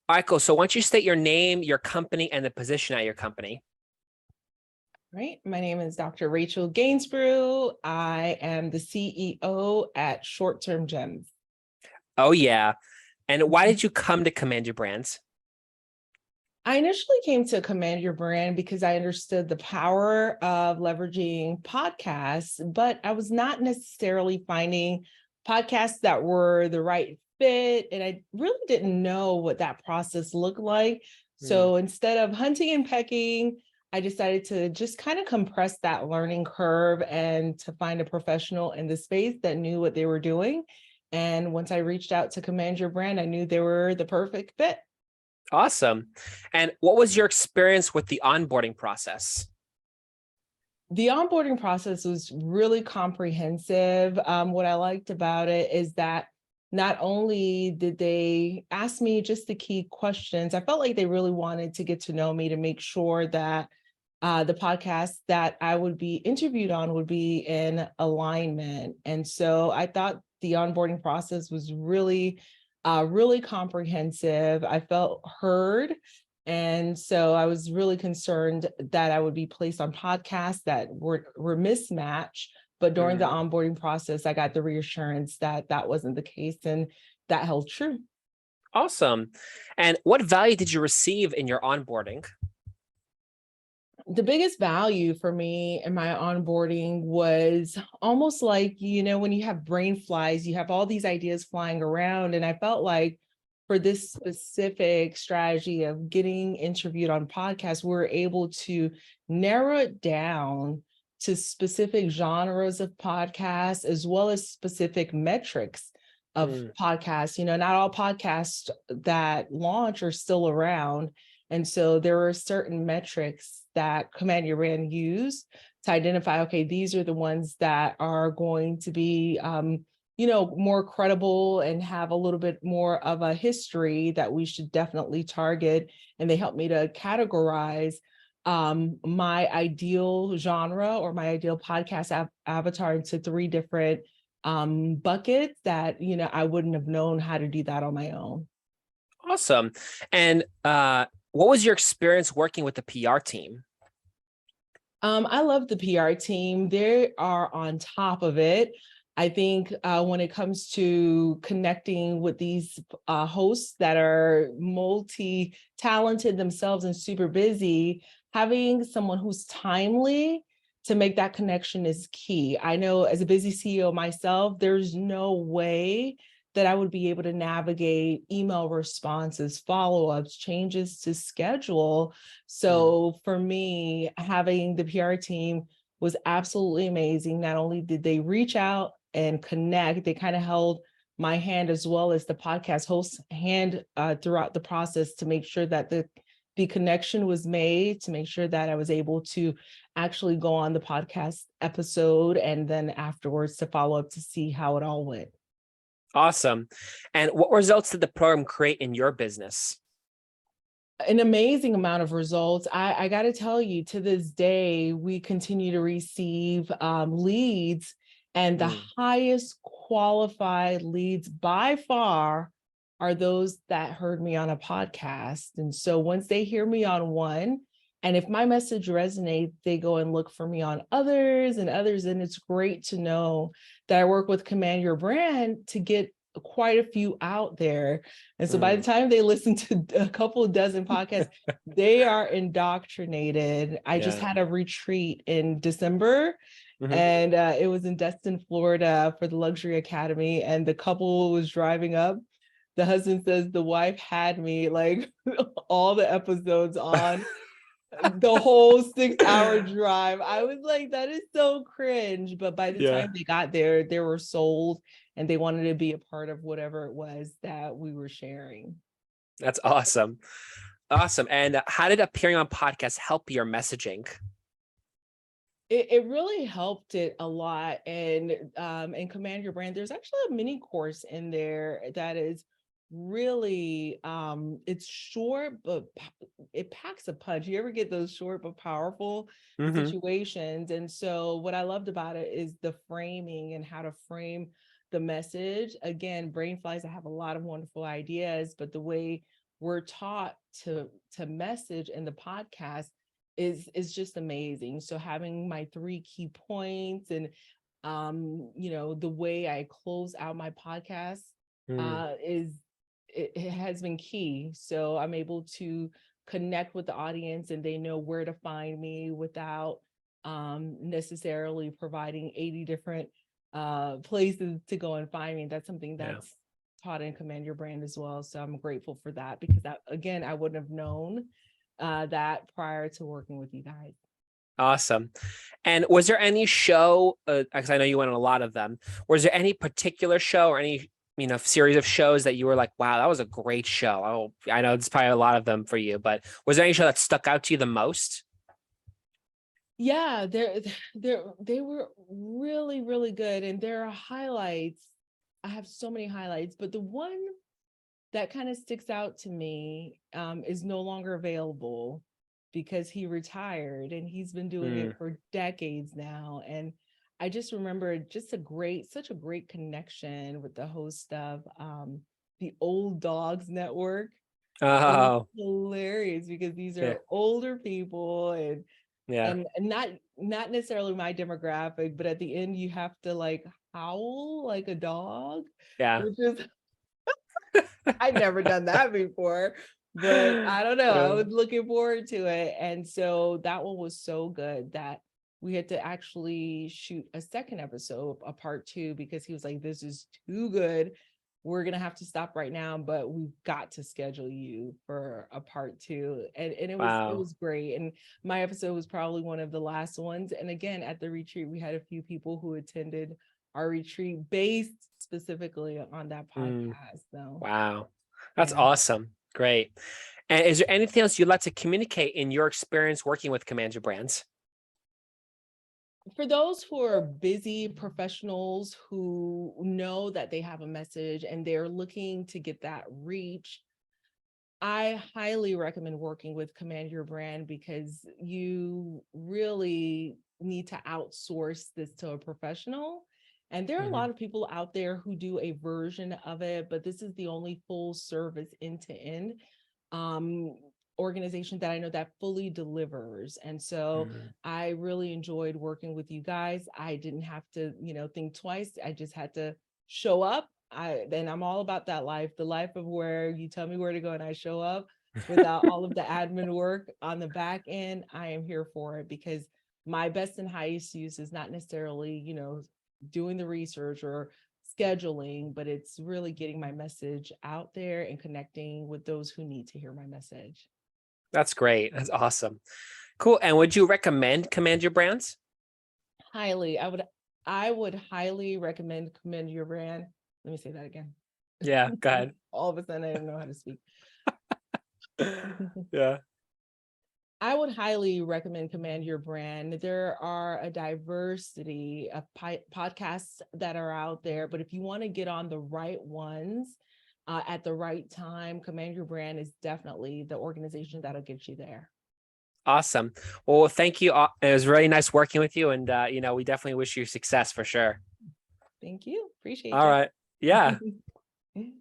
All right, cool. So why don't you state your name, your company, and the position at your company? Right. My name is Dr. Rachel Gainsbrugh. I am the CEO at Short Term Gems. Oh, yeah. And why did you come to Command Your Brands? I initially came to Command Your Brand because I understood the power of leveraging podcasts, but I was not necessarily finding podcasts that were the right fit. And I really didn't know what that process looked like. Hmm. So instead of hunting and pecking, I decided to just kind of compress that learning curve and to find a professional in the space that knew what they were doing. And once I reached out to Command Your Brand, I knew they were the perfect fit. Awesome. And what was your experience with the onboarding process? The onboarding process was really comprehensive. What I liked about it is that not only did they ask me just the key questions, I felt like they really wanted to get to know me to make sure that the podcast that I would be interviewed on would be in alignment. And so I thought the onboarding process was really comprehensive. I felt heard. And so I was really concerned that I would be placed on podcasts that were mismatched. But during the Hmm. onboarding process, I got the reassurance that that wasn't the case, and that held true. Awesome. And what value did you receive in your onboarding? The biggest value for me in my onboarding was almost like, when you have brain flies, you have all these ideas flying around. And I felt like for this specific strategy of getting interviewed on podcasts, we're able to narrow it down to specific genres of podcasts as well as specific metrics of Hmm. podcasts. Not all podcasts that launch are still around. And so there are certain metrics that Command Your Brand use to identify, okay, these are the ones that are going to be, more credible and have a little bit more of a history that we should definitely target. And they help me to categorize my ideal genre or my ideal podcast avatar into three different buckets that, I wouldn't have known how to do that on my own. Awesome. And what was your experience working with the PR team? I love the PR team. They are on top of it. I think when it comes to connecting with these hosts that are multi-talented themselves and super busy, having someone who's timely to make that connection is key. I know as a busy CEO myself, there's no way that I would be able to navigate email responses, follow-ups, changes to schedule. Hmm. So for me, having the PR team was absolutely amazing. Not only did they reach out and connect, they kind of held my hand as well as the podcast host's hand throughout the process to make sure that the connection was made, to make sure that I was able to actually go on the podcast episode and then afterwards to follow up to see how it all went. Awesome. And what results did the program create in your business? An amazing amount of results. I got to tell you, to this day, we continue to receive leads, and the Hmm. highest qualified leads by far are those that heard me on a podcast. And so once they hear me on one, and if my message resonates, they go and look for me on others and others. And it's great to know that I work with Command Your Brand to get quite a few out there. And so by the Hmm. time they listen to a couple of dozen podcasts, they are indoctrinated. I just Yeah. had a retreat in December, Hmm. and it was in Destin, Florida for the Luxury Academy. And the couple was driving up. The husband says the wife had me like all the episodes on the whole 6 hour drive. I was like, that is so cringe. But by the Yeah. time they got there, they were sold and they wanted to be a part of whatever it was that we were sharing. That's awesome. Awesome. And how did appearing on podcasts help your messaging? It really helped it a lot. And in Command Your Brand, there's actually a mini course in there that is really it's short, but it packs a punch. You ever get those short but powerful Hmm. situations? And so what I loved about it is the framing and how to frame the message. Again, brain flies, I have a lot of wonderful ideas, but the way we're taught to message in the podcast is just amazing. So having my 3 key points and the way I close out my podcast it has been key. So I'm able to connect with the audience and they know where to find me without necessarily providing 80 different places to go and find me. That's something that's taught in Command Your Brand as well. So I'm grateful for that, because that, again, I wouldn't have known that prior to working with you guys. Awesome. And was there any show, because I know you went on a lot of them, was there any particular show or any series of shows that you were like, wow, that was a great show? Oh, I know there's probably a lot of them for you, but was there any show that stuck out to you the most? Yeah, they were really, really good. And there are highlights. I have so many highlights, but the one that kind of sticks out to me is no longer available because he retired, and he's been doing it for decades now. And I just remember such a great connection with the host of the Old Dogs Network. Oh, hilarious, because these are older people and not necessarily my demographic, but at the end you have to like howl like a dog, which is I'd never done that before, but I don't know, I was looking forward to it. And so that one was so good that we had to actually shoot a second episode, a part 2, because he was like, this is too good, we're gonna have to stop right now, but we've got to schedule you for a part 2. And it was great. And my episode was probably one of the last ones. And again, at the retreat, we had a few people who attended our retreat based specifically on that podcast. So wow, that's awesome. Great. And is there anything else you'd like to communicate in your experience working with Command Your Brands? For those who are busy professionals who know that they have a message and they're looking to get that reach, I highly recommend working with Command Your Brand, because you really need to outsource this to a professional. And there are a lot of people out there who do a version of it, but this is the only full service end-to-end organization that I know that fully delivers. And so I really enjoyed working with you guys. I didn't have to, think twice. I just had to show up. Then I'm all about that life, the life of where you tell me where to go and I show up without all of the admin work on the back end. I am here for it, because my best and highest use is not necessarily, doing the research or scheduling, but it's really getting my message out there and connecting with those who need to hear my message. That's great. That's awesome. Cool. And would you recommend Command Your Brands? Highly. I would highly recommend Command Your Brand. Let me say that again. Yeah, go ahead. All of a sudden, I didn't know how to speak. Yeah. I would highly recommend Command Your Brand. There are a diversity of podcasts that are out there, but if you want to get on the right ones at the right time, Command Your Brand is definitely the organization that'll get you there. Awesome. Well, thank you. It was really nice working with you. And, we definitely wish you success for sure. Thank you. Appreciate it. All right. Yeah.